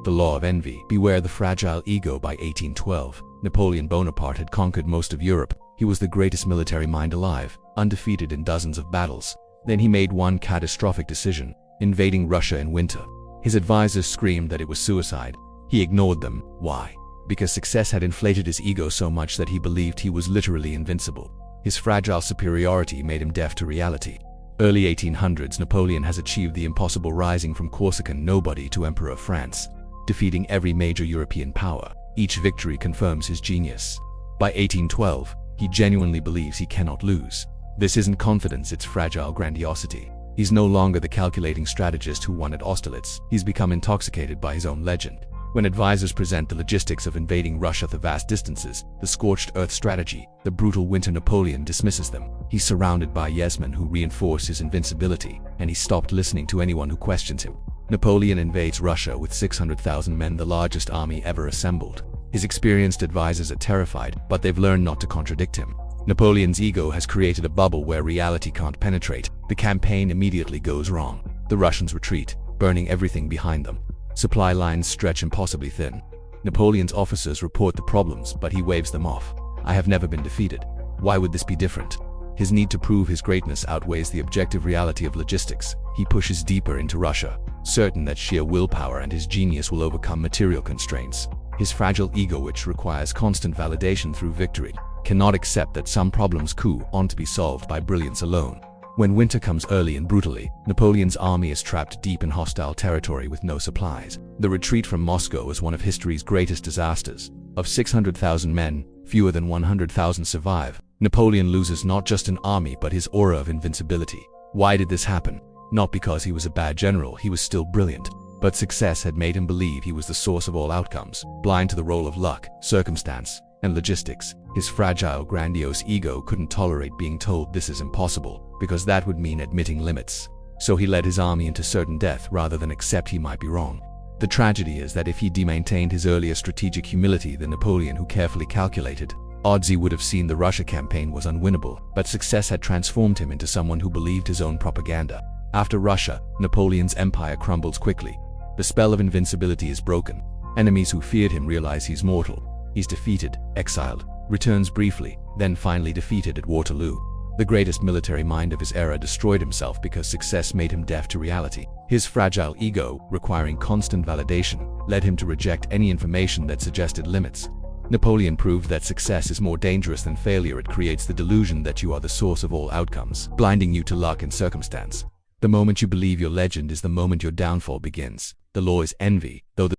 The Law of Envy. Beware the fragile ego. By 1812, Napoleon Bonaparte had conquered most of Europe. He was the greatest military mind alive, undefeated in dozens of battles. Then he made one catastrophic decision: invading Russia in winter. His advisors screamed that it was suicide. He ignored them. Why? Because success had inflated his ego so much that he believed he was literally invincible. His fragile superiority made him deaf to reality. Early 1800s, Napoleon has achieved the impossible, rising from Corsican nobody to Emperor of France, defeating every major European power. Each victory confirms his genius. By 1812, he genuinely believes he cannot lose. This isn't confidence, it's fragile grandiosity. He's no longer the calculating strategist who won at Austerlitz. He's become intoxicated by his own legend. When advisors present the logistics of invading Russia, the vast distances, the scorched earth strategy, the brutal winter, Napoleon dismisses them. He's surrounded by yes men who reinforce his invincibility, and he stopped listening to anyone who questions him. Napoleon invades Russia with 600,000 men, the largest army ever assembled. His experienced advisors are terrified, but they've learned not to contradict him. Napoleon's ego has created a bubble where reality can't penetrate. The campaign immediately goes wrong. The Russians retreat, burning everything behind them. Supply lines stretch impossibly thin. Napoleon's officers report the problems, but he waves them off. I have never been defeated. Why would this be different? His need to prove his greatness outweighs the objective reality of logistics. He pushes deeper into Russia, certain that sheer willpower and his genius will overcome material constraints. His fragile ego, which requires constant validation through victory, cannot accept that some problems aren't be solved by brilliance alone. When winter comes early and brutally, Napoleon's army is trapped deep in hostile territory with no supplies. The retreat from Moscow is one of history's greatest disasters. Of 600,000 men, fewer than 100,000 survive. Napoleon loses not just an army but his aura of invincibility. Why did this happen? Not because he was a bad general, he was still brilliant. But success had made him believe he was the source of all outcomes, blind to the role of luck, circumstance, and logistics. His fragile, grandiose ego couldn't tolerate being told this is impossible, because that would mean admitting limits. So he led his army into certain death rather than accept he might be wrong. The tragedy is that if he maintained his earlier strategic humility, the Napoleon who carefully calculated, odds he would have seen the Russia campaign was unwinnable. But success had transformed him into someone who believed his own propaganda. After Russia, Napoleon's empire crumbles quickly. The spell of invincibility is broken. Enemies who feared him realize he's mortal. He's defeated, exiled, returns briefly, then finally defeated at Waterloo. The greatest military mind of his era destroyed himself because success made him deaf to reality. His fragile ego, requiring constant validation, led him to reject any information that suggested limits. Napoleon proved that success is more dangerous than failure. It creates the delusion that you are the source of all outcomes, blinding you to luck and circumstance. The moment you believe your legend is the moment your downfall begins. The law is envy, though the